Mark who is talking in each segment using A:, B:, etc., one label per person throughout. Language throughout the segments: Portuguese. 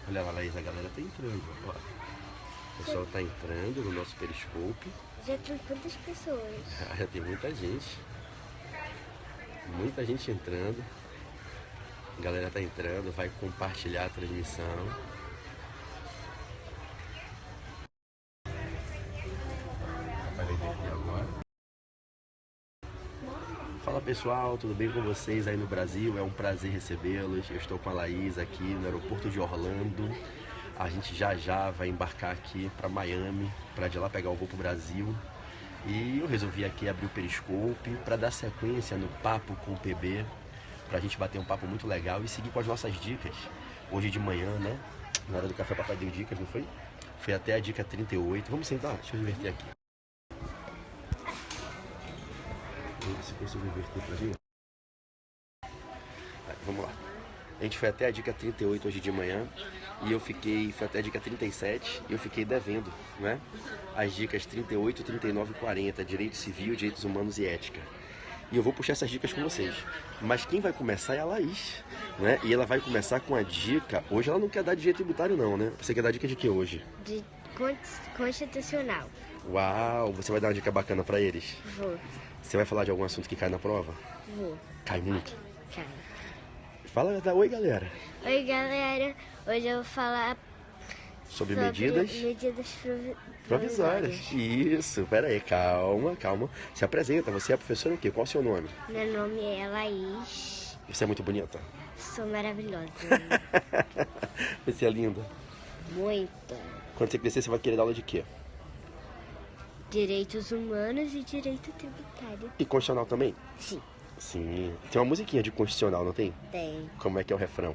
A: Olha lá, Laís, a galera tá entrando, ó. O pessoal tá entrando no nosso Periscope.
B: Já tem quantas pessoas?
A: Já tem muita gente. Muita gente entrando. A galera tá entrando, vai compartilhar a transmissão. Vai ver agora. Fala pessoal, tudo bem com vocês aí no Brasil? É um prazer recebê-los. Eu estou com a Laís aqui no aeroporto de Orlando. A gente já vai embarcar aqui para Miami, para de lá pegar o voo pro Brasil. E eu resolvi aqui abrir o Periscope para dar sequência no papo com o PB, pra gente bater um papo muito legal e seguir com as nossas dicas. Hoje de manhã, né? Na hora do café, papai deu dicas, não foi? Foi até a dica 38. Vamos sentar? Deixa eu inverter aqui. Se consigo inverter pra mim. Vamos lá. A gente foi até a dica 38 hoje de manhã e foi até a dica 37 e eu fiquei devendo, né? As dicas 38, 39 e 40, direito civil, direitos humanos e ética. E eu vou puxar essas dicas com vocês. Mas quem vai começar é a Laís, né? E ela vai começar com a dica. Hoje ela não quer dar de direito tributário não, né? Você quer dar dica de que hoje?
B: De constitucional.
A: Uau, você vai dar uma dica bacana pra eles?
B: Vou.
A: Você vai falar de algum assunto que cai na prova?
B: Vou.
A: Cai muito?
B: Cai.
A: Fala, oi galera.
B: Oi galera, hoje eu vou falar
A: Sobre medidas provisórias. Isso, pera aí, calma. Se apresenta, você é professora o quê? Qual é o seu nome?
B: Meu nome é Laís.
A: Você é muito bonita?
B: Sou maravilhosa.
A: Você é linda?
B: Muita.
A: Quando você crescer, você vai querer dar aula de quê?
B: Direitos humanos e direito tributário.
A: E constitucional também?
B: Sim.
A: Sim. Tem uma musiquinha de constitucional, não tem?
B: Tem.
A: Como é que é o refrão?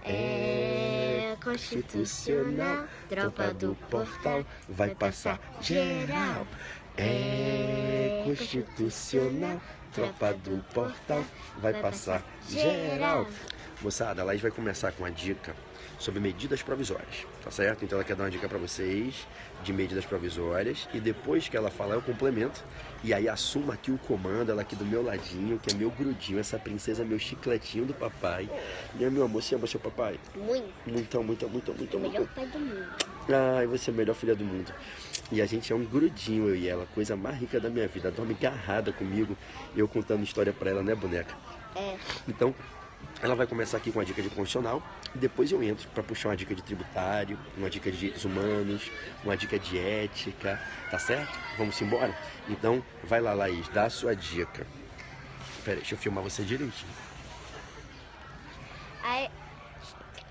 B: É constitucional, tropa do portal, vai passar geral.
A: É constitucional, tropa do portal, vai passar geral. Moçada, a Laís vai começar com a dica sobre medidas provisórias, tá certo? Então ela quer dar uma dica pra vocês de medidas provisórias e depois que ela falar eu complemento e aí assumo aqui o comando, ela aqui do meu ladinho, que é meu grudinho, essa princesa, meu chicletinho do papai. Meu amor, você ama seu papai?
B: Muito.
A: Muito.
B: O melhor pai do mundo.
A: Ai, você é a melhor filha do mundo. E a gente é um grudinho, eu e ela, coisa mais rica da minha vida. Dorme agarrada comigo, eu contando história pra ela, né, boneca?
B: É.
A: Então, ela vai começar aqui com a dica de constitucional, depois eu entro para puxar uma dica de tributário, uma dica de direitos humanos, uma dica de ética, tá certo? Vamos embora? Então, vai lá, Laís, dá a sua dica. Pera aí, deixa eu filmar você direitinho.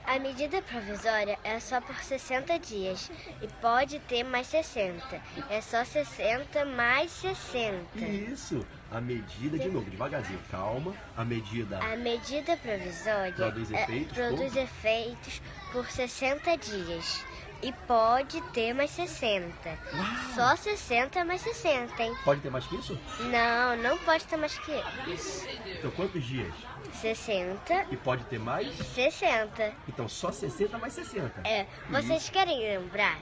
B: A medida provisória é só por 60 dias e pode ter mais 60. É só 60 mais 60.
A: Isso, a medida, de novo, devagarzinho, calma, a medida
B: provisória
A: produz
B: efeitos por 60 dias e pode ter mais 60.
A: Uau.
B: Só 60 mais 60, hein?
A: Pode ter mais que isso?
B: Não pode ter mais que isso.
A: Então quantos dias?
B: 60.
A: E pode ter mais?
B: 60.
A: Então só 60 mais 60.
B: É, vocês querem lembrar?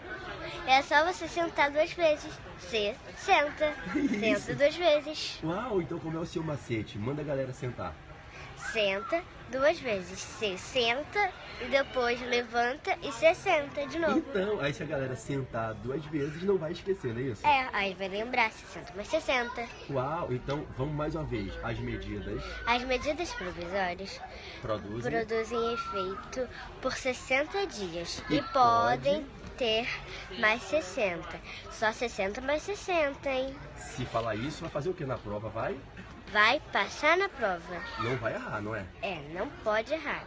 B: É só você sentar 2 vezes. Você senta. Senta 2 vezes.
A: Uau, então como é o seu macete? Manda a galera sentar.
B: Senta 2 vezes. Você senta e depois levanta e você senta de novo.
A: Então, aí se a galera sentar 2 vezes, não vai esquecer, não é isso?
B: É, aí vai lembrar 60 mais 60.
A: Uau, então vamos mais uma vez. As medidas
B: provisórias
A: produzem
B: efeito por 60 dias e podem ter mais 60. Só 60 mais 60, hein?
A: Se falar isso, vai fazer o que na prova?
B: Vai passar na prova.
A: Não vai errar, não é?
B: É, não pode errar.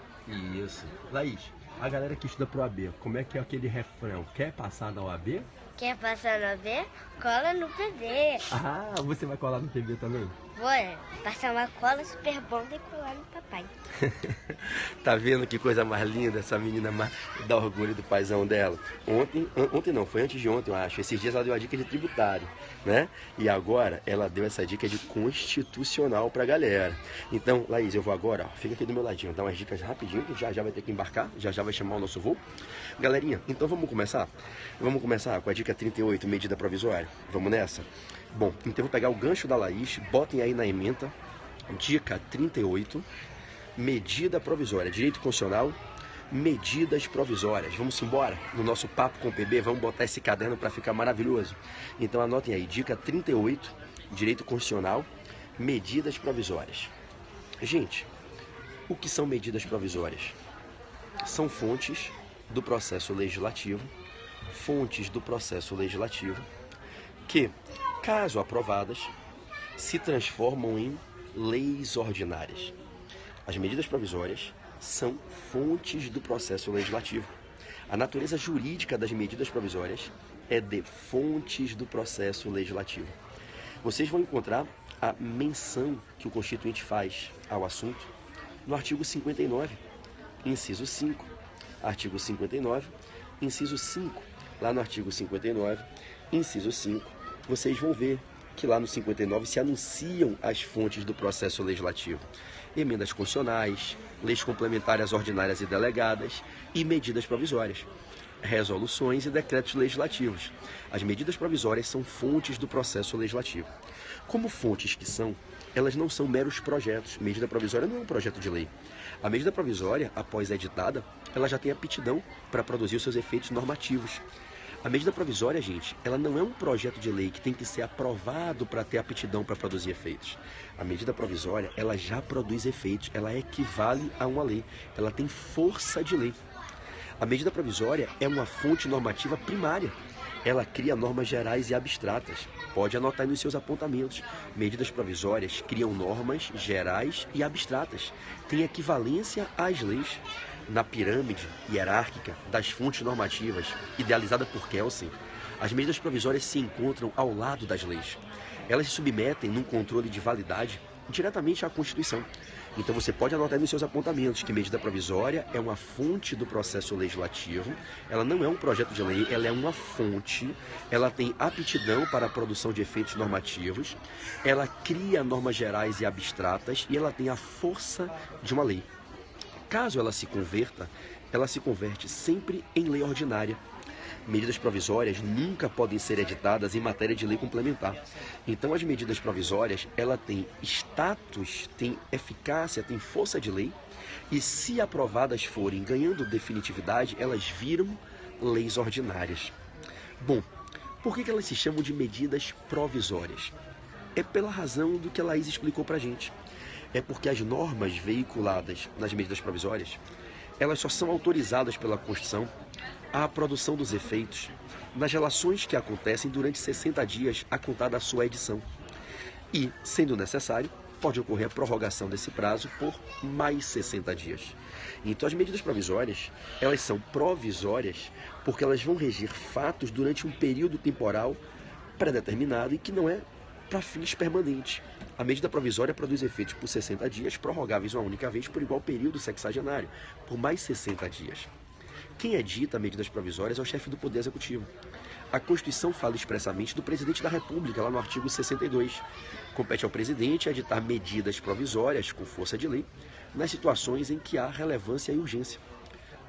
A: Isso. Laís, a galera que estuda pro AB, como é que é aquele refrão? Quer passar na OAB?
B: Quer passar no AB? Cola no PB.
A: Ah, você vai colar no PB também?
B: Vou passar uma cola super bonda e colar no papai.
A: Tá vendo que coisa mais linda essa menina dá orgulho do paizão dela? Ontem não, foi antes de ontem, eu acho. Esses dias ela deu a dica de tributário, né? E agora ela deu essa dica de constitucional pra galera. Então, Laís, eu vou agora, ó, fica aqui do meu ladinho, dá umas dicas rapidinho, que já vai ter que embarcar, já vai chamar o nosso voo. Galerinha, então vamos começar? Vamos começar com a dica 38, medida provisória. Vamos nessa? Bom, então eu vou pegar o gancho da Laís, botem aí na ementa, dica 38, medida provisória, direito constitucional, medidas provisórias. Vamos embora? No nosso papo com o PB, vamos botar esse caderno para ficar maravilhoso. Então anotem aí, dica 38, Direito Constitucional, medidas provisórias. Gente, o que são medidas provisórias? São fontes do processo legislativo, que, caso aprovadas, se transformam em leis ordinárias. As medidas provisórias são fontes do processo legislativo. A natureza jurídica das medidas provisórias é de fontes do processo legislativo. Vocês vão encontrar a menção que o Constituinte faz ao assunto no artigo 59, inciso 5. Artigo 59, inciso 5. Lá no artigo 59, inciso 5, vocês vão ver que lá no 59 se anunciam as fontes do processo legislativo. Emendas constitucionais, leis complementares ordinárias e delegadas e medidas provisórias, resoluções e decretos legislativos. As medidas provisórias são fontes do processo legislativo. Como fontes que são, elas não são meros projetos. Medida provisória não é um projeto de lei. A medida provisória, após editada, ela já tem aptidão para produzir os seus efeitos normativos. A medida provisória, gente, ela não é um projeto de lei que tem que ser aprovado para ter aptidão para produzir efeitos. A medida provisória, ela já produz efeitos, ela equivale a uma lei, ela tem força de lei. A medida provisória é uma fonte normativa primária. Ela cria normas gerais e abstratas. Pode anotar aí nos seus apontamentos. Medidas provisórias criam normas gerais e abstratas. Tem equivalência às leis. Na pirâmide hierárquica das fontes normativas, idealizada por Kelsen, as medidas provisórias se encontram ao lado das leis. Elas se submetem num controle de validade diretamente à Constituição. Então você pode anotar nos seus apontamentos que medida provisória é uma fonte do processo legislativo, ela não é um projeto de lei, ela é uma fonte, ela tem aptidão para a produção de efeitos normativos, ela cria normas gerais e abstratas e ela tem a força de uma lei. Caso ela se converte sempre em lei ordinária. Medidas provisórias nunca podem ser editadas em matéria de lei complementar. Então as medidas provisórias, ela tem status, tem eficácia, tem força de lei, e se aprovadas forem ganhando definitividade, elas viram leis ordinárias. Bom, por que elas se chamam de medidas provisórias? É pela razão do que a Laís explicou pra gente. É porque as normas veiculadas nas medidas provisórias, elas só são autorizadas pela Constituição à produção dos efeitos nas relações que acontecem durante 60 dias a contar da sua edição. E, sendo necessário, pode ocorrer a prorrogação desse prazo por mais 60 dias. Então, as medidas provisórias, elas são provisórias porque elas vão regir fatos durante um período temporal pré-determinado e que não é para fins permanentes. A medida provisória produz efeitos por 60 dias, prorrogáveis uma única vez por igual período sexagenário, por mais 60 dias. Quem edita medidas provisórias é o chefe do Poder Executivo. A Constituição fala expressamente do Presidente da República, lá no artigo 62. Compete ao presidente editar medidas provisórias com força de lei nas situações em que há relevância e urgência.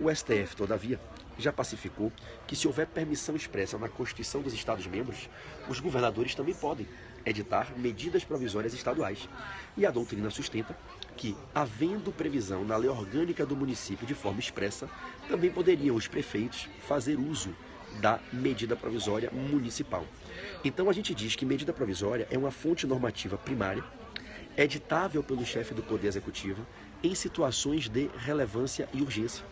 A: O STF, todavia, já pacificou que se houver permissão expressa na Constituição dos Estados-membros, os governadores também podem editar medidas provisórias estaduais. E a doutrina sustenta que, havendo previsão na lei orgânica do município de forma expressa, também poderiam os prefeitos fazer uso da medida provisória municipal. Então a gente diz que medida provisória é uma fonte normativa primária, editável pelo chefe do Poder Executivo em situações de relevância e urgência.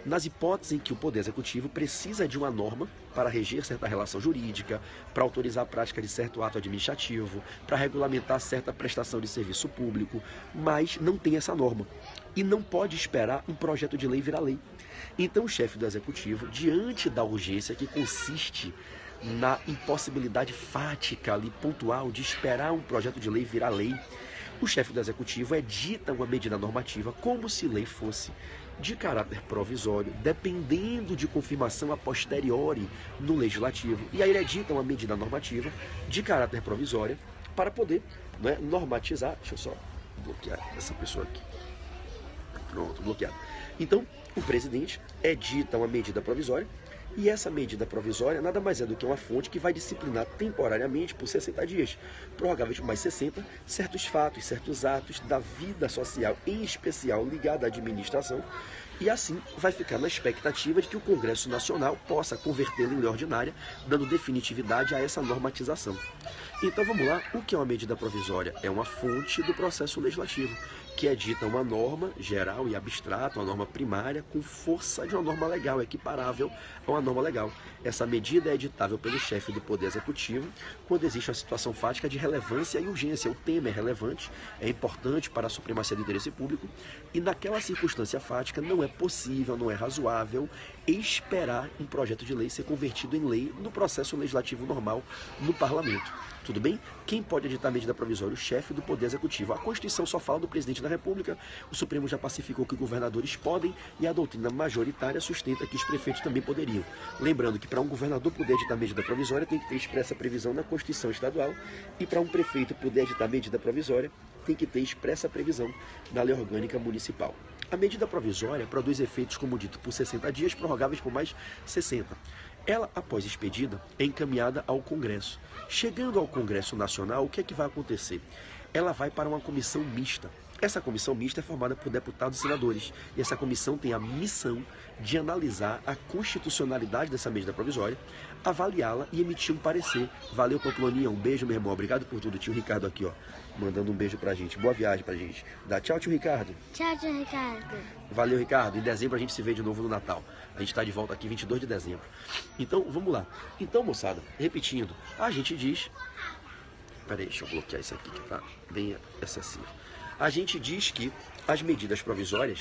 A: Nas hipóteses em que o Poder Executivo precisa de uma norma para reger certa relação jurídica, para autorizar a prática de certo ato administrativo, para regulamentar certa prestação de serviço público, mas não tem essa norma e não pode esperar um projeto de lei virar lei. Então o chefe do Executivo, diante da urgência que consiste na impossibilidade fática ali, pontual, de esperar um projeto de lei virar lei, o chefe do Executivo edita uma medida normativa como se lei fosse de caráter provisório, dependendo de confirmação a posteriori no Legislativo. E aí ele edita uma medida normativa de caráter provisório para poder, né, normatizar. Deixa eu só bloquear essa pessoa aqui. Pronto, bloqueado. Então, o presidente edita uma medida provisória E essa medida provisória nada mais é do que uma fonte que vai disciplinar temporariamente por 60 dias, prorrogáveis por mais 60, certos fatos, certos atos da vida social, em especial ligada à administração, e assim vai ficar na expectativa de que o Congresso Nacional possa convertê-la em lei ordinária, dando definitividade a essa normatização. Então vamos lá, o que é uma medida provisória? É uma fonte do processo legislativo, que é dita uma norma geral e abstrata, uma norma primária, com força de uma norma legal, equiparável a uma norma legal. Essa medida é editável pelo chefe do Poder Executivo quando existe uma situação fática de relevância e urgência. O tema é relevante, é importante para a supremacia do interesse público e naquela circunstância fática não é possível, não é razoável esperar um projeto de lei ser convertido em lei no processo legislativo normal no parlamento. Tudo bem? Quem pode editar medida provisória? O chefe do Poder Executivo. A Constituição só fala do presidente da República, o Supremo já pacificou que governadores podem e a doutrina majoritária sustenta que os prefeitos também poderiam. Lembrando que para um governador poder editar medida provisória tem que ter expressa previsão na Constituição Estadual e para um prefeito poder editar medida provisória tem que ter expressa previsão na Lei Orgânica Municipal. A medida provisória produz efeitos, como dito, por 60 dias, prorrogáveis por mais 60. Ela, após expedida, é encaminhada ao Congresso. Chegando ao Congresso Nacional, o que é que vai acontecer? Ela vai para uma comissão mista. Essa comissão mista é formada por deputados e senadores. E essa comissão tem a missão de analisar a constitucionalidade dessa medida provisória, avaliá-la e emitir um parecer. Valeu, Pamploninha. Um beijo, meu irmão. Obrigado por tudo. Tio Ricardo aqui, ó, mandando um beijo pra gente. Boa viagem pra gente. Dá tchau, tio Ricardo.
B: Tchau, tio Ricardo.
A: Valeu, Ricardo. Em dezembro a gente se vê de novo no Natal. A gente está de volta aqui 22 de dezembro. Então, vamos lá. Então, moçada, repetindo, a gente diz... Peraí, deixa eu bloquear isso aqui que tá bem excessivo. A gente diz que as medidas provisórias,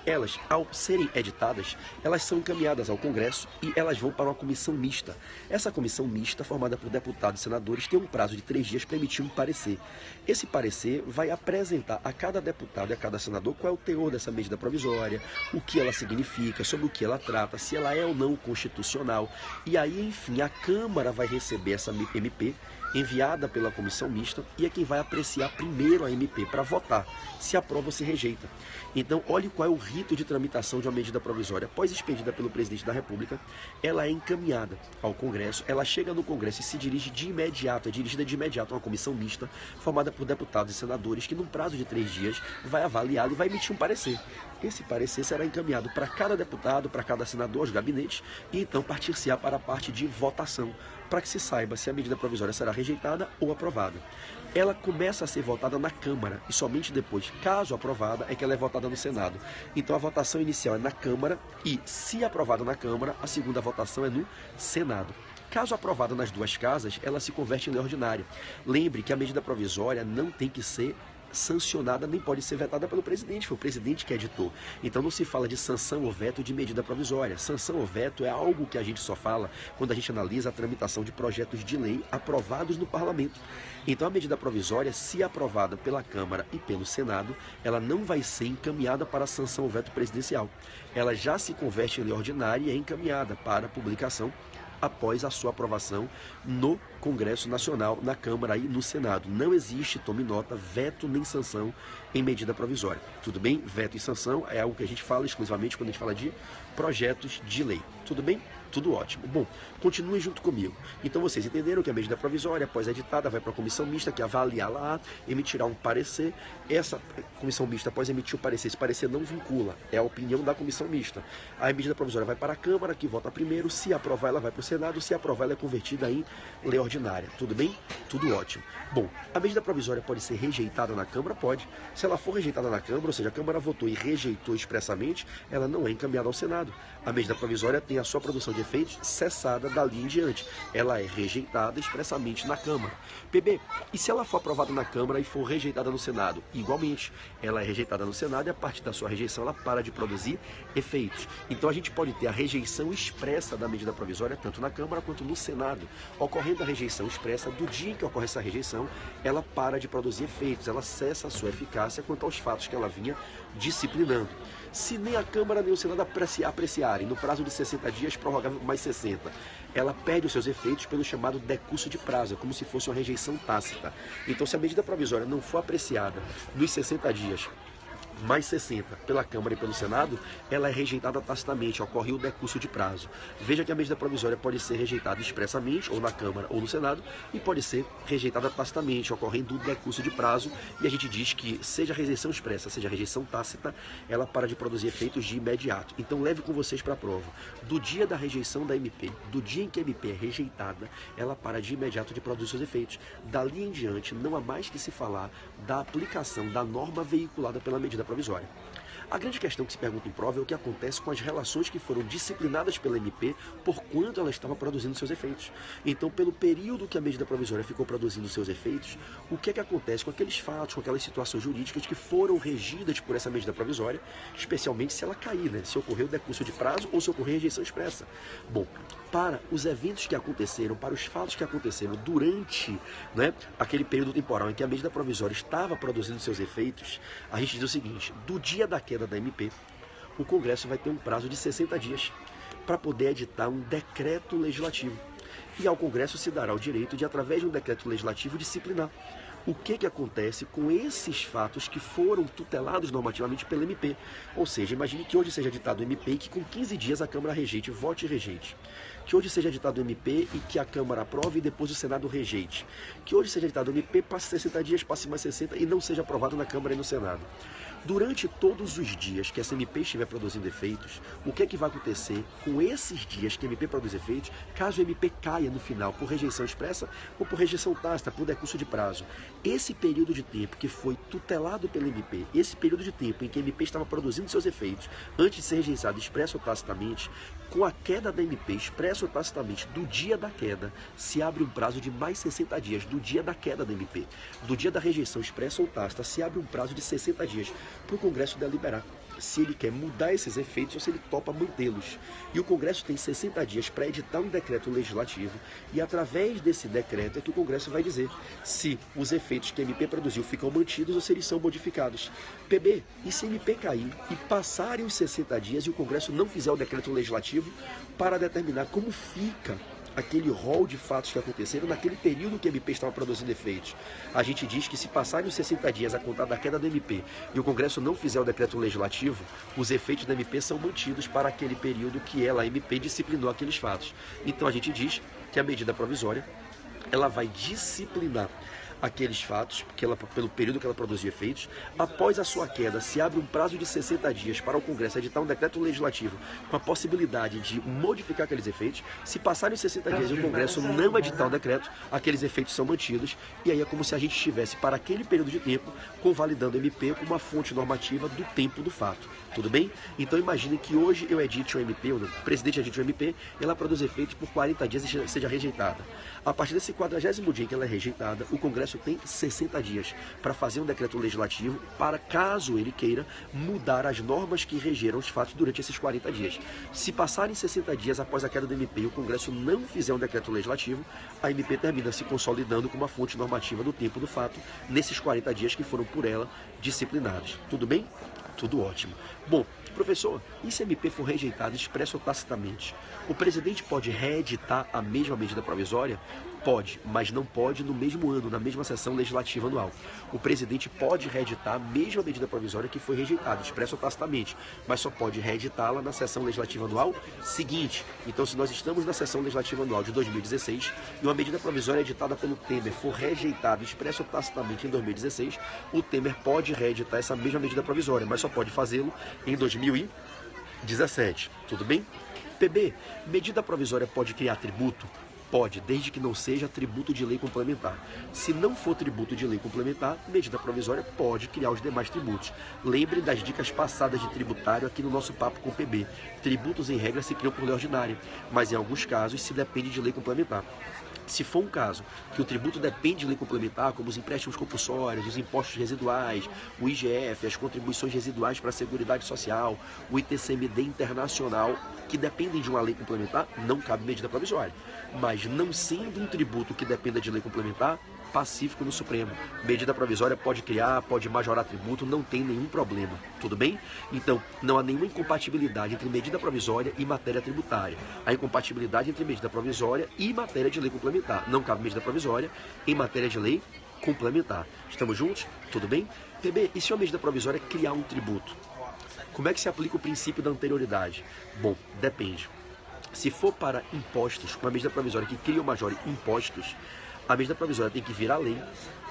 A: elas, ao serem editadas, elas são encaminhadas ao Congresso e elas vão para uma comissão mista. Essa comissão mista, formada por deputados e senadores, tem um prazo de 3 dias para emitir um parecer. Esse parecer vai apresentar a cada deputado e a cada senador qual é o teor dessa medida provisória, o que ela significa, sobre o que ela trata, se ela é ou não constitucional. E aí, enfim, a Câmara vai receber essa MP, enviada pela comissão mista, e é quem vai apreciar primeiro a MP para votar, se aprova ou se rejeita. Então, olhe qual é o rito de tramitação de uma medida provisória. Após expedida pelo presidente da República, ela é encaminhada ao Congresso, ela chega no Congresso e se dirige de imediato, é dirigida de imediato a uma comissão mista, formada por deputados e senadores, que num prazo de 3 dias vai avaliá-la e vai emitir um parecer. Esse parecer será encaminhado para cada deputado, para cada senador, aos gabinetes, e então partir-se-á para a parte de votação, para que se saiba se a medida provisória será rejeitada ou aprovada. Ela começa a ser votada na Câmara e somente depois, caso aprovada, é que ela é votada no Senado. Então a votação inicial é na Câmara e, se aprovada na Câmara, a segunda votação é no Senado. Caso aprovada nas duas casas, ela se converte em lei ordinária. Lembre que a medida provisória não tem que ser sancionada, nem pode ser vetada pelo presidente, foi o presidente que editou. Então não se fala de sanção ou veto de medida provisória. Sanção ou veto é algo que a gente só fala quando a gente analisa a tramitação de projetos de lei aprovados no parlamento. Então a medida provisória, se aprovada pela Câmara e pelo Senado, ela não vai ser encaminhada para sanção ou veto presidencial. Ela já se converte em lei ordinária e é encaminhada para publicação após a sua aprovação no Congresso Nacional, na Câmara e no Senado. Não existe, tome nota, veto nem sanção em medida provisória. Tudo bem? Veto e sanção é algo que a gente fala exclusivamente quando a gente fala de projetos de lei. Tudo bem? Tudo ótimo. Bom, continuem junto comigo. Então vocês entenderam que a medida provisória, após editada, vai para a comissão mista, que avaliá-la, emitirá um parecer. Essa comissão mista, após emitir o parecer, esse parecer não vincula, é a opinião da comissão mista. A medida provisória vai para a Câmara, que vota primeiro. Se aprovar, ela vai para o Senado. Se aprovar, ela é convertida em lei ordinária. Tudo bem? Tudo ótimo. Bom, a medida provisória pode ser rejeitada na Câmara? Pode. Se ela for rejeitada na Câmara, ou seja, a Câmara votou e rejeitou expressamente, ela não é encaminhada ao Senado. A medida provisória tem a sua produção de efeitos cessada dali em diante. Ela é rejeitada expressamente na Câmara. PB, e se ela for aprovada na Câmara e for rejeitada no Senado? Igualmente, ela é rejeitada no Senado e a partir da sua rejeição ela para de produzir efeitos. Então a gente pode ter a rejeição expressa da medida provisória tanto na Câmara quanto no Senado. Ocorrendo a rejeição expressa, do dia em que ocorre essa rejeição, ela para de produzir efeitos, ela cessa a sua eficácia quanto aos fatos que ela vinha disciplinando. Se nem a Câmara nem o Senado apreciarem no prazo de 60 dias, prorrogável mais 60, ela perde os seus efeitos pelo chamado decurso de prazo, como se fosse uma rejeição tácita. Então, se a medida provisória não for apreciada nos 60 dias mais 60 pela Câmara e pelo Senado, ela é rejeitada tacitamente, ocorre o decurso de prazo. Veja que a medida provisória pode ser rejeitada expressamente, ou na Câmara ou no Senado, e pode ser rejeitada tacitamente, ocorrendo o decurso de prazo, e a gente diz que, seja rejeição expressa, seja rejeição tácita, ela para de produzir efeitos de imediato. Então leve com vocês para a prova. Do dia da rejeição da MP, do dia em que a MP é rejeitada, ela para de imediato de produzir seus efeitos. Dali em diante, não há mais que se falar da aplicação da norma veiculada pela medida provisória. A grande questão que se pergunta em prova é o que acontece com as relações que foram disciplinadas pela MP por quanto ela estava produzindo seus efeitos. Então, pelo período que a medida provisória ficou produzindo seus efeitos, o que é que acontece com aqueles fatos, com aquelas situações jurídicas que foram regidas por essa medida provisória, especialmente se ela cair, né? Se ocorreu decurso de prazo ou se ocorreu rejeição expressa. Bom, para os eventos que aconteceram, para os fatos que aconteceram durante, né, aquele período temporal em que a medida provisória estava produzindo seus efeitos, a gente diz o seguinte: do dia da queda da MP, o Congresso vai ter um prazo de 60 dias para poder editar um decreto legislativo. E ao Congresso se dará o direito de, através de um decreto legislativo, disciplinar o que acontece com esses fatos que foram tutelados normativamente pela MP. Ou seja, imagine que hoje seja editado o MP e que com 15 dias a Câmara rejeite, vote e rejeite. Que hoje seja editado o MP e que a Câmara aprove e depois o Senado rejeite. Que hoje seja editado o MP, passe 60 dias, passe mais 60 e não seja aprovado na Câmara e no Senado. Durante todos os dias que essa MP estiver produzindo efeitos, o que é que vai acontecer com esses dias que a MP produz efeitos, caso a MP caia no final por rejeição expressa ou por rejeição tácita, por decurso de prazo? Esse período de tempo que foi tutelado pela MP, esse período de tempo em que a MP estava produzindo seus efeitos, antes de ser rejeitada expressa ou tacitamente, com a queda da MP, expressa ou tacitamente, do dia da queda, se abre um prazo de mais 60 dias, do dia da queda da MP. Do dia da rejeição expressa ou tácita, se abre um prazo de 60 dias para o Congresso deliberar se ele quer mudar esses efeitos ou se ele topa mantê-los. E o Congresso tem 60 dias para editar um decreto legislativo e através desse decreto é que o Congresso vai dizer se os efeitos que a MP produziu ficam mantidos ou se eles são modificados. PB, e se a MP cair e passarem os 60 dias e o Congresso não fizer o decreto legislativo para determinar como fica aquele rol de fatos que aconteceram naquele período que a MP estava produzindo efeitos? A gente diz que se passarem os 60 dias a contar da queda da MP e o Congresso não fizer o decreto legislativo, os efeitos da MP são mantidos para aquele período que ela, a MP, disciplinou aqueles fatos. Então a gente diz que a medida provisória ela vai disciplinar aqueles fatos, pelo período que ela produziu efeitos. Após a sua queda, se abre um prazo de 60 dias para o Congresso editar um decreto legislativo com a possibilidade de modificar aqueles efeitos. Se passarem os 60 dias e o Congresso não editar o decreto, aqueles efeitos são mantidos, e aí é como se a gente estivesse, para aquele período de tempo, convalidando o MP como uma fonte normativa do tempo do fato. Tudo bem? Então imagine que hoje eu edite o MP, o presidente edite o MP, ela produz efeitos por 40 dias e seja rejeitada. A partir desse 40º dia em que ela é rejeitada, o Congresso tem 60 dias para fazer um decreto legislativo para, caso ele queira, mudar as normas que regeram os fatos durante esses 40 dias. Se passarem 60 dias após a queda do MP e o Congresso não fizer um decreto legislativo, a MP termina se consolidando como uma fonte normativa do tempo do fato nesses 40 dias que foram por ela disciplinados. Tudo bem? Tudo ótimo. Bom, professor, e se a MP for rejeitada expressa ou tacitamente? O presidente pode reeditar a mesma medida provisória? Pode, mas não pode no mesmo ano, na mesma sessão legislativa anual. O presidente pode reeditar a mesma medida provisória que foi rejeitada, expressa ou tacitamente, mas só pode reeditá-la na sessão legislativa anual seguinte. Então, se nós estamos na sessão legislativa anual de 2016 e uma medida provisória editada pelo Temer for rejeitada, expressa ou tacitamente em 2016, o Temer pode reeditar essa mesma medida provisória, mas só pode fazê-lo em 2017. Tudo bem? PB, medida provisória pode criar tributo? Pode, desde que não seja tributo de lei complementar. Se não for tributo de lei complementar, medida provisória pode criar os demais tributos. Lembrem das dicas passadas de tributário aqui no nosso Papo com o PB. Tributos, em regra, se criam por lei ordinária, mas em alguns casos se depende de lei complementar. Se for um caso que o tributo depende de lei complementar, como os empréstimos compulsórios, os impostos residuais, o IGF, as contribuições residuais para a Seguridade Social, o ITCMD internacional, que dependem de uma lei complementar, não cabe medida provisória. Mas não sendo um tributo que dependa de lei complementar, pacífico no Supremo. Medida provisória pode criar, pode majorar tributo, não tem nenhum problema, tudo bem? Então, não há nenhuma incompatibilidade entre medida provisória e matéria tributária. Há incompatibilidade entre medida provisória e matéria de lei complementar. Não cabe medida provisória em matéria de lei complementar. Estamos juntos? Tudo bem? PB, e se uma medida provisória criar um tributo? Como é que se aplica o princípio da anterioridade? Bom, depende. Se for para impostos, uma medida provisória que cria ou majore impostos, a medida provisória tem que virar lei,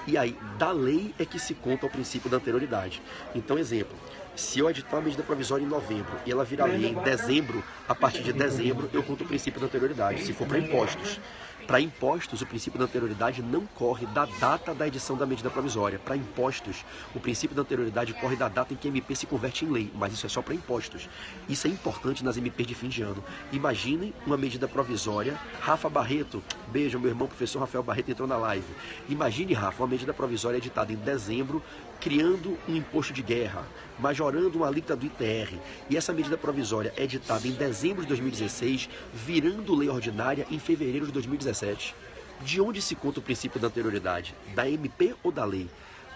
A: e aí da lei é que se conta o princípio da anterioridade. Então, exemplo, se eu editar uma medida provisória em novembro e ela virar lei em dezembro, a partir de dezembro eu conto o princípio da anterioridade, se for para impostos. Para impostos, o princípio da anterioridade não corre da data da edição da medida provisória. Para impostos, o princípio da anterioridade corre da data em que a MP se converte em lei, mas isso é só para impostos. Isso é importante nas MPs de fim de ano. Imaginem uma medida provisória. Rafa Barreto, beijo, meu irmão professor Rafael Barreto entrou na live. Imagine, Rafa, uma medida provisória editada em dezembro, criando um imposto de guerra, majorando uma alíquota do ITR. E essa medida provisória é editada em dezembro de 2016, virando lei ordinária em fevereiro de 2017. De onde se conta o princípio da anterioridade? Da MP ou da lei?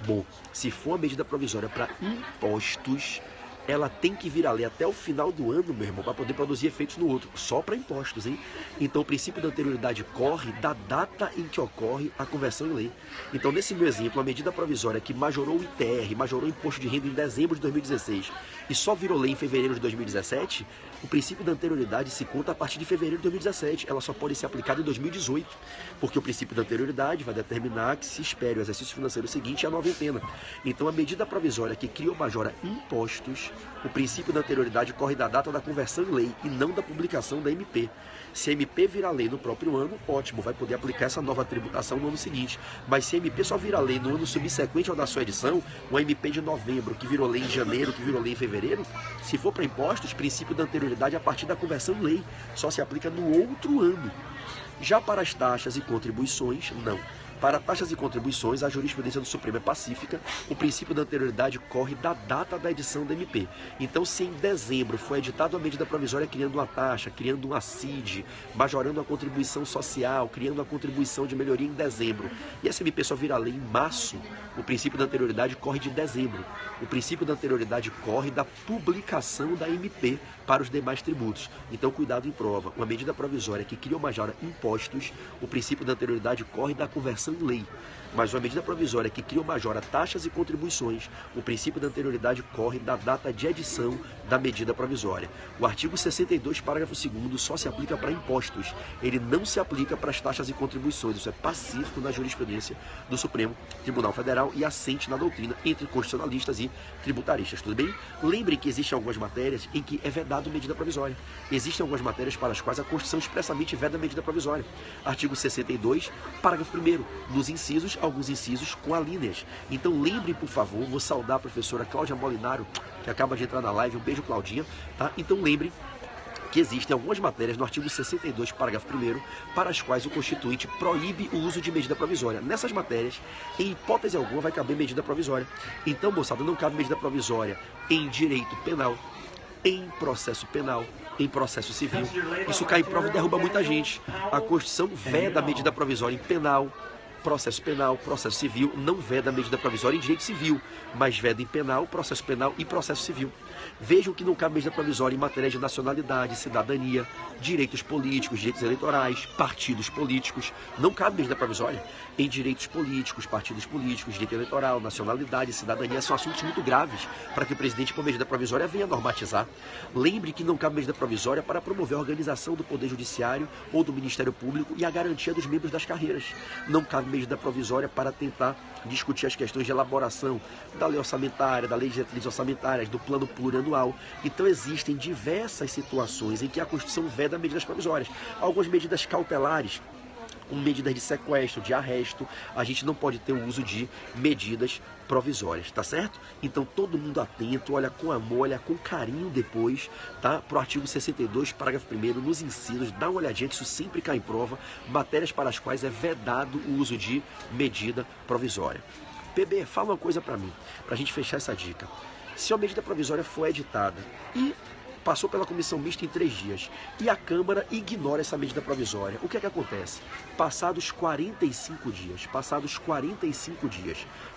A: Bom, se for uma medida provisória para impostos, ela tem que vir a lei até o final do ano, meu irmão, para poder produzir efeitos no outro. Só para impostos, hein? Então, o princípio da anterioridade corre da data em que ocorre a conversão em lei. Então, nesse meu exemplo, a medida provisória que majorou o ITR, majorou o imposto de renda em dezembro de 2016 e só virou lei em fevereiro de 2017, o princípio da anterioridade se conta a partir de fevereiro de 2017. Ela só pode ser aplicada em 2018, porque o princípio da anterioridade vai determinar que se espere o exercício financeiro seguinte e a noventena. Então, a medida provisória que cria ou majora impostos, o princípio da anterioridade corre da data da conversão em lei e não da publicação da MP. Se a MP virar lei no próprio ano, ótimo, vai poder aplicar essa nova tributação no ano seguinte. Mas se a MP só virar lei no ano subsequente ao da sua edição, uma MP de novembro que virou lei em janeiro, que virou lei em fevereiro, se for para impostos, princípio da anterioridade a partir da conversão em lei, só se aplica no outro ano. Já para as taxas e contribuições, não. Para taxas e contribuições, a jurisprudência do Supremo é pacífica, o princípio da anterioridade corre da data da edição da MP. Então, se em dezembro foi editada uma medida provisória criando uma taxa, criando um ACID, majorando a contribuição social, criando a contribuição de melhoria em dezembro, e essa MP só vira lei em março, o princípio da anterioridade corre de dezembro. O princípio da anterioridade corre da publicação da MP para os demais tributos. Então, cuidado em prova. Uma medida provisória que cria ou majora impostos, o princípio da anterioridade corre da conversão em lei. Mas uma medida provisória que cria ou majora taxas e contribuições, o princípio da anterioridade corre da data de edição da medida provisória. O artigo 62, parágrafo 2º, só se aplica para impostos. Ele não se aplica para as taxas e contribuições. Isso é pacífico na jurisprudência do Supremo Tribunal Federal e assente na doutrina entre constitucionalistas e tributaristas. Tudo bem? Lembrem que existem algumas matérias em que é vedado medida provisória. Existem algumas matérias para as quais a Constituição expressamente veda medida provisória. Artigo 62, parágrafo 1º, nos incisos, alguns incisos com alíneas. Então lembrem, por favor, vou saudar a professora Cláudia Molinaro, que acaba de entrar na live, um beijo, Claudinha, tá? Então lembrem que existem algumas matérias no artigo 62, parágrafo 1º, para as quais o Constituinte proíbe o uso de medida provisória. Nessas matérias, em hipótese alguma, vai caber medida provisória. Então, moçada, não cabe medida provisória em direito penal, em processo penal, em processo civil. Isso cai em prova e derruba muita gente. A Constituição veda a medida provisória em penal, processo civil, não veda a medida provisória em direito civil, mas veda em penal, processo penal e processo civil. Vejam que não cabe medida provisória em matéria de nacionalidade, cidadania, direitos políticos, direitos eleitorais, partidos políticos. Não cabe medida provisória em direitos políticos, partidos políticos, direito eleitoral, nacionalidade, cidadania. São assuntos muito graves para que o presidente, por medida provisória, venha normatizar. Lembre que não cabe medida provisória para promover a organização do Poder Judiciário ou do Ministério Público e a garantia dos membros das carreiras. Não cabe medida provisória para tentar discutir as questões de elaboração da lei orçamentária, da lei de diretrizes orçamentárias, do plano plurianual. Então existem diversas situações em que a Constituição veda medidas provisórias. Algumas medidas cautelares, com medidas de sequestro, de arresto, a gente não pode ter o uso de medidas provisórias, tá certo? Então todo mundo atento, olha com amor, olha com carinho depois, tá? Pro artigo 62, parágrafo 1º, nos incisos, dá uma olhadinha que isso sempre cai em prova, matérias para as quais é vedado o uso de medida provisória. PB, fala uma coisa para mim, pra gente fechar essa dica. Se a medida provisória for editada e passou pela comissão mista em 3 dias e a Câmara ignora essa medida provisória. O que é que acontece? Passados 45 dias,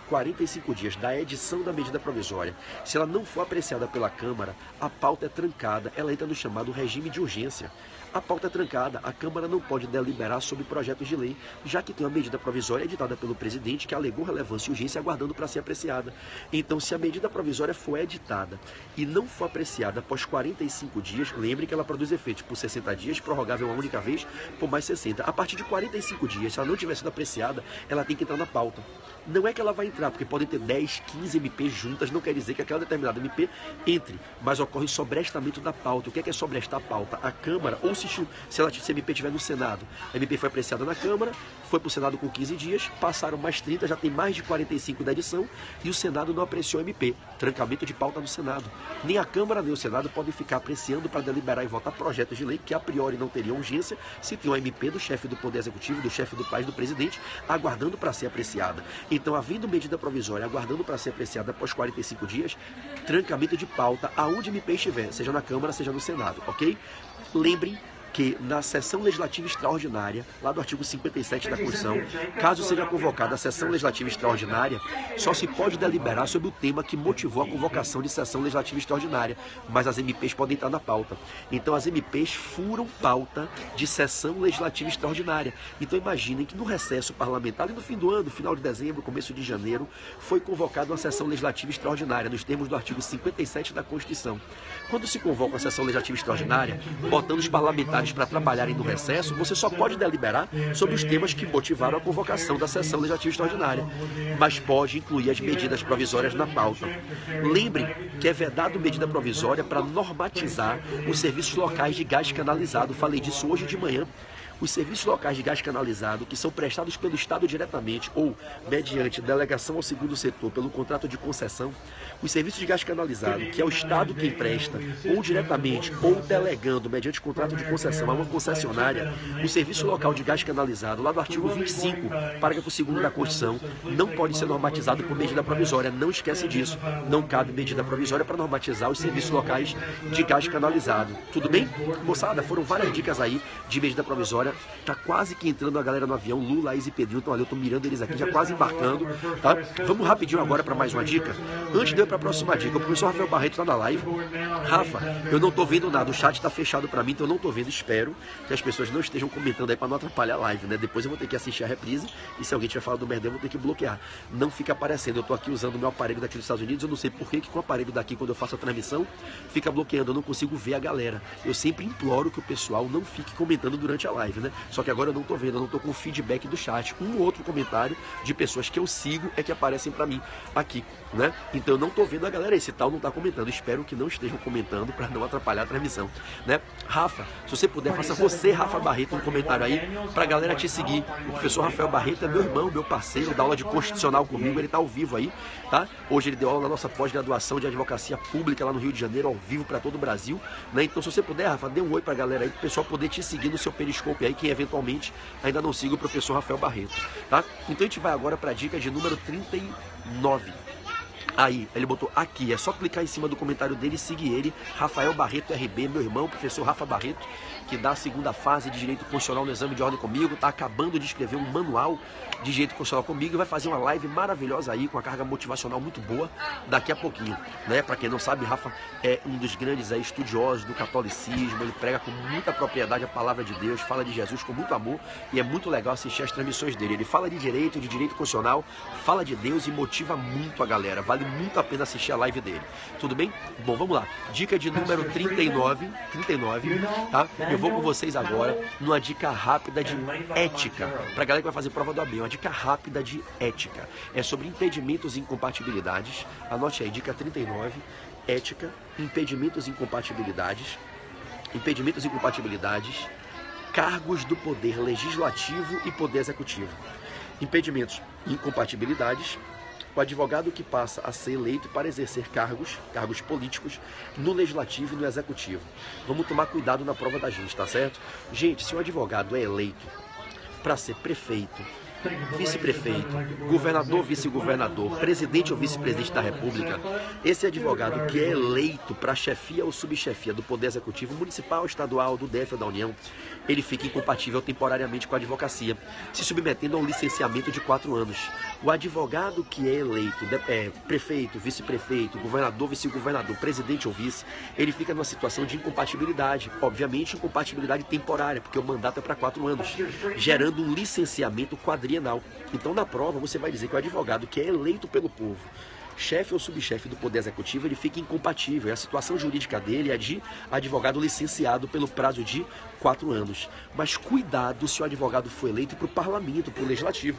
A: 45 dias da edição da medida provisória, se ela não for apreciada pela Câmara, a pauta é trancada, ela entra no chamado regime de urgência. A pauta é trancada, a Câmara não pode deliberar sobre projetos de lei, já que tem uma medida provisória editada pelo presidente que alegou relevância e urgência aguardando para ser apreciada. Então, se a medida provisória for editada e não for apreciada após 45 dias, lembre que ela produz efeitos por 60 dias, prorrogável uma única vez, por mais 60. A partir de 45 dias, se ela não tiver sido apreciada, ela tem que entrar na pauta. Não é que ela vai entrar, porque podem ter 10, 15 MP juntas, não quer dizer que aquela determinada MP entre, mas ocorre sobrestamento da pauta. O que é sobrestar a pauta? A Câmara, ou se a MP estiver no Senado, a MP foi apreciada na Câmara, foi para o Senado com 15 dias, passaram mais 30, já tem mais de 45 da edição, e o Senado não apreciou a MP. Trancamento de pauta no Senado. Nem a Câmara nem o Senado podem ficar apreciando para deliberar e votar projetos de lei que a priori não teriam urgência, se tem uma MP do chefe do Poder Executivo, do chefe do país, do presidente, aguardando para ser apreciada. Então, havendo medida provisória aguardando para ser apreciada após 45 dias, trancamento de pauta aonde MP estiver, seja na Câmara, seja no Senado, ok? Lembrem que na sessão legislativa extraordinária, lá do artigo 57 da Constituição, caso seja convocada a sessão legislativa extraordinária, só se pode deliberar sobre o tema que motivou a convocação de sessão legislativa extraordinária, mas as MPs podem estar na pauta. Então as MPs furam pauta de sessão legislativa extraordinária. Então imaginem que no recesso parlamentar, no fim do ano, final de dezembro, começo de janeiro, foi convocada uma sessão legislativa extraordinária, nos termos do artigo 57 da Constituição. Quando se convoca uma sessão legislativa extraordinária, botando os parlamentares para trabalharem no recesso, você só pode deliberar sobre os temas que motivaram a convocação da sessão legislativa extraordinária, mas pode incluir as medidas provisórias na pauta. Lembre que é vedado medida provisória para normatizar os serviços locais de gás canalizado. Falei disso hoje de manhã. Os serviços locais de gás canalizado, que são prestados pelo Estado diretamente ou mediante delegação ao segundo setor pelo contrato de concessão, os serviços de gás canalizado, que é o Estado quem presta, ou diretamente, ou delegando mediante contrato de concessão a uma concessionária, o serviço local de gás canalizado, lá do artigo 25, parágrafo 2º da Constituição, não pode ser normatizado por medida provisória. Não esquece disso. Não cabe medida provisória para normatizar os serviços locais de gás canalizado. Tudo bem? Moçada, foram várias dicas aí de medida provisória. Tá quase que entrando a galera no avião, Lula, Laís e Pedrinho estão ali, eu tô mirando eles aqui, já quase embarcando, tá? Vamos rapidinho agora para mais uma dica. Antes de eu ir para a próxima dica, o professor Rafael Barreto tá na live. Rafa, eu não tô vendo nada, o chat tá fechado para mim, então eu não tô vendo, espero que as pessoas não estejam comentando aí para não atrapalhar a live, né? Depois eu vou ter que assistir a reprise e se alguém tiver falado do merda, eu vou ter que bloquear. Não fica aparecendo, eu tô aqui usando o meu aparelho daqui dos Estados Unidos, eu não sei por que com o aparelho daqui, quando eu faço a transmissão, fica bloqueando, eu não consigo ver a galera. Eu sempre imploro que o pessoal não fique comentando durante a live, né? Só que agora eu não tô vendo, eu não tô com o feedback do chat. Um ou outro comentário de pessoas que eu sigo é que aparecem para mim aqui, né? Então eu não tô vendo a galera, esse tal não tá comentando. Espero que não estejam comentando para não atrapalhar a transmissão, né? Rafa, se você puder, faça você, Rafa Barreto, um comentário aí pra galera te seguir. O professor Rafael Barreto é meu irmão, meu parceiro, dá aula de constitucional comigo, ele tá ao vivo aí, tá? Hoje ele deu aula na nossa pós-graduação de advocacia pública lá no Rio de Janeiro, ao vivo para todo o Brasil, né? Então se você puder, Rafa, dê um oi pra galera aí, pro pessoal poder te seguir no seu Periscope aí, quem eventualmente ainda não siga o professor Rafael Barreto, tá? Então a gente vai agora para a dica de número 39. Aí, ele botou aqui, é só clicar em cima do comentário dele e seguir ele, Rafael Barreto RB, meu irmão, professor Rafa Barreto, que dá a segunda fase de Direito Constitucional no exame de ordem comigo, tá acabando de escrever um manual de Direito Constitucional comigo e vai fazer uma live maravilhosa aí, com a carga motivacional muito boa, daqui a pouquinho, né? Para quem não sabe, Rafa é um dos grandes estudiosos do catolicismo, ele prega com muita propriedade a palavra de Deus, fala de Jesus com muito amor e é muito legal assistir as transmissões dele. Ele fala de direito constitucional, fala de Deus e motiva muito a galera, vale muito a pena assistir a live dele. Tudo bem? Bom, vamos lá. Dica de número 39, tá? Eu vou com vocês agora numa dica rápida de ética. Pra galera que vai fazer prova do AB, uma dica rápida de ética. É sobre impedimentos e incompatibilidades. Anote aí, dica 39, ética, impedimentos e incompatibilidades. Impedimentos e incompatibilidades, cargos do poder legislativo e poder executivo. Impedimentos e incompatibilidades, o advogado que passa a ser eleito para exercer cargos políticos no legislativo e no executivo. Vamos tomar cuidado na prova da gente, tá certo? Gente, se um advogado é eleito para ser prefeito, vice-prefeito, governador, vice-governador, presidente ou vice-presidente da República, esse advogado que é eleito para chefia ou subchefia do Poder Executivo Municipal, Estadual, do DF ou da União, ele fica incompatível temporariamente com a advocacia, se submetendo a um licenciamento de 4 anos. O advogado que é eleito, prefeito, vice-prefeito, governador, vice-governador, presidente ou vice, ele fica numa situação de incompatibilidade, obviamente incompatibilidade temporária, porque o mandato é para 4 anos, gerando um licenciamento quadrienal. Então na prova você vai dizer que o advogado que é eleito pelo povo, chefe ou subchefe do Poder Executivo, ele fica incompatível. E a situação jurídica dele é de advogado licenciado pelo prazo de 4 anos. Mas cuidado se o advogado for eleito para o parlamento, para o legislativo.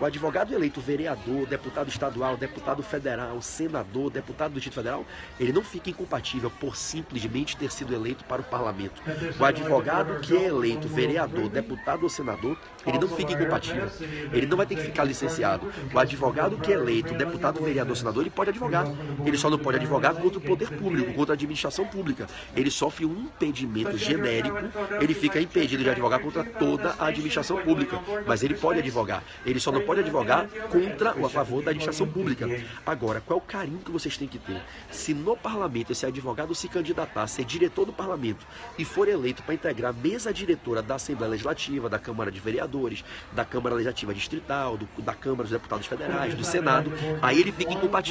A: O advogado eleito vereador, deputado estadual, deputado federal, senador, deputado do Distrito Federal, ele não fica incompatível por simplesmente ter sido eleito para o parlamento. O advogado que é eleito vereador, deputado ou senador, ele não fica incompatível. Ele não vai ter que ficar licenciado. O advogado que é eleito deputado, vereador, senador, ele pode advogar. Ele só não pode advogar contra o poder público, contra a administração pública. Ele sofre um impedimento genérico, ele fica impedido de advogar contra toda a administração pública. Mas ele pode advogar. Ele só não pode advogar contra ou a favor da administração pública. Agora, qual é o carinho que vocês têm que ter? Se no parlamento esse advogado se candidatar a ser diretor do parlamento e for eleito para integrar a mesa diretora da Assembleia Legislativa, da Câmara de Vereadores, da Câmara Legislativa Distrital, da Câmara dos Deputados Federais, do Senado, aí ele fica incompatível.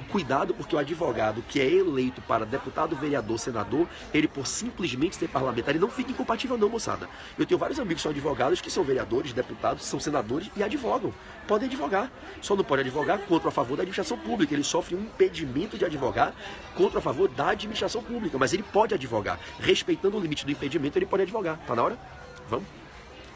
A: Cuidado, porque o advogado que é eleito para deputado, vereador, senador, ele por simplesmente ser parlamentar, ele não fica incompatível não, moçada. Eu tenho vários amigos que são advogados, que são vereadores, deputados, são senadores e advogam. Podem advogar. Só não pode advogar contra ou a favor da administração pública. Ele sofre um impedimento de advogar contra ou a favor da administração pública. Mas ele pode advogar. Respeitando o limite do impedimento, ele pode advogar. Tá na hora? Vamos?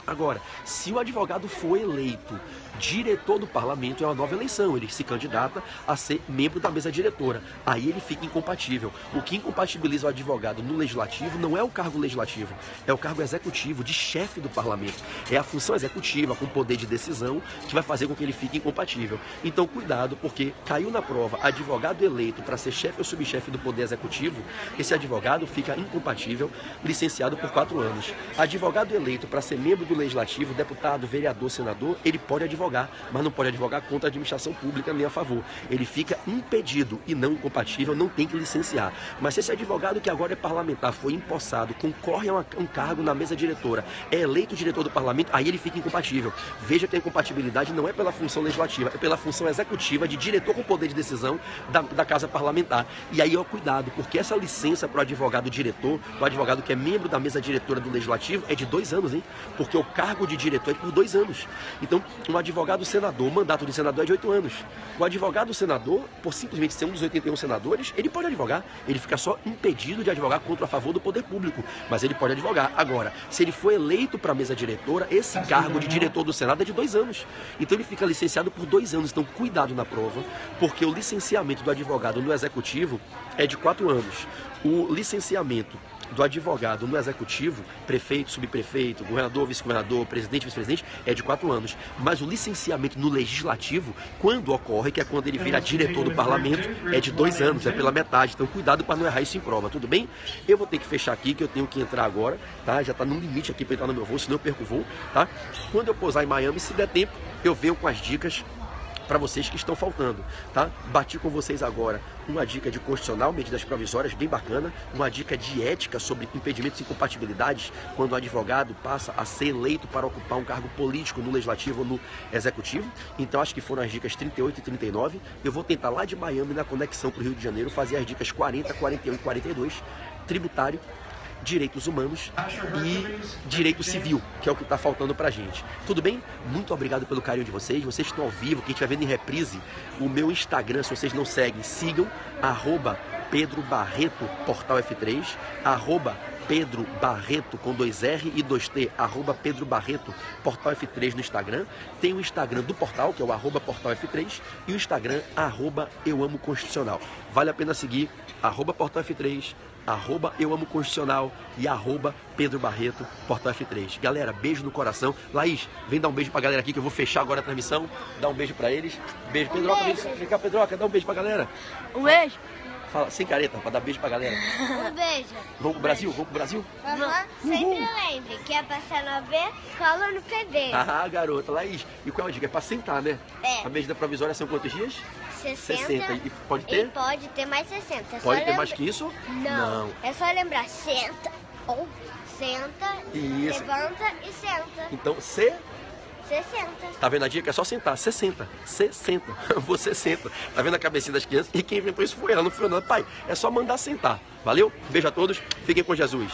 A: Agora, se o advogado for eleito diretor do parlamento, é uma nova eleição, ele se candidata a ser membro da mesa diretora, aí ele fica incompatível. O que incompatibiliza o advogado no legislativo não é o cargo legislativo, é o cargo executivo, de chefe do parlamento. É a função executiva, com poder de decisão, que vai fazer com que ele fique incompatível. Então cuidado, porque caiu na prova advogado eleito para ser chefe ou subchefe do poder executivo, esse advogado fica incompatível, licenciado por 4 anos. Advogado eleito para ser membro do legislativo, deputado, vereador, senador, ele pode advogar, mas não pode advogar contra a administração pública nem a favor. Ele fica impedido e não incompatível, não tem que licenciar. Mas se esse advogado que agora é parlamentar foi empossado, concorre a um cargo na mesa diretora, é eleito diretor do parlamento, aí ele fica incompatível. Veja que a incompatibilidade não é pela função legislativa, é pela função executiva de diretor com poder de decisão da casa parlamentar. E aí, ó, cuidado, porque essa licença para o advogado diretor, o advogado que é membro da mesa diretora do legislativo, é de 2 anos, hein? Porque o cargo de diretor é por 2 anos. Então, um advogado senador, o mandato de senador é de 8 anos. O advogado senador, por simplesmente ser um dos 81 senadores, ele pode advogar. Ele fica só impedido de advogar contra a favor do poder público. Mas ele pode advogar. Agora, se ele for eleito para a mesa diretora, esse cargo de diretor do Senado é de 2 anos. Então ele fica licenciado por 2 anos. Então cuidado na prova, porque o licenciamento do advogado no executivo é de 4 anos. O licenciamento do advogado no executivo, prefeito, subprefeito, governador, vice-governador, presidente, vice-presidente, é de 4 anos. Mas o licenciamento no legislativo, quando ocorre, que é quando ele vira diretor do parlamento, é de 2 anos, é pela metade. Então cuidado para não errar isso em prova, tudo bem? Eu vou ter que fechar aqui, que eu tenho que entrar agora, tá? Já está no limite aqui para entrar no meu voo, senão eu perco o voo, tá? Quando eu pousar em Miami, se der tempo, eu venho com as dicas para vocês que estão faltando, tá? Bati com vocês agora uma dica de constitucional, medidas provisórias, bem bacana, uma dica de ética sobre impedimentos e incompatibilidades quando o advogado passa a ser eleito para ocupar um cargo político no legislativo ou no executivo. Então acho que foram as dicas 38 e 39. Eu vou tentar lá de Miami, na conexão para o Rio de Janeiro, fazer as dicas 40, 41 e 42, tributário, direitos humanos e direito civil, que é o que está faltando pra gente. Tudo bem? Muito obrigado pelo carinho de vocês. Vocês estão ao vivo, quem estiver vendo em reprise, o meu Instagram, se vocês não seguem, sigam, @Pedro Barreto, Portal F3, Pedro Barreto com 2R e 2T, @Pedro Barreto, Portal F3 no Instagram. Tem o Instagram do portal, que é o @Portal F3, e o Instagram, @EuAmoConstitucional. Vale a pena seguir, @Portal F3, @EuAmoConstitucional e @Pedro Barreto, Portal F3. Galera, beijo no coração. Laís, vem dar um beijo pra galera aqui, que eu vou fechar agora a transmissão. Dá um beijo pra eles. Beijo, Pedroca, vem cá, Pedroca, dá um beijo pra galera.
C: Um beijo.
A: Fala, sem careta, pra dar beijo pra galera.
B: Um beijo.
A: Vamos pro Brasil? Vamos pro Brasil?
B: Sempre lembre que é passar no B, cola no PB.
A: Ah, garota, Laís. E qual é a dica? É pra sentar, né?
B: É.
A: A medida provisória são quantos dias?
B: 60.
A: E pode ter?
B: E pode ter mais 60.
A: Pode ter mais que isso?
B: Não. É só lembrar, senta, ou senta,
A: Isso.
B: levanta e senta.
A: Então,
B: 60.
A: tá vendo a dica? É só sentar. 60. Você senta. Tá vendo a cabecinha das crianças? E quem inventou isso foi ela, não foi eu não. Pai, é só mandar sentar. Valeu? Beijo a todos. Fiquem com Jesus.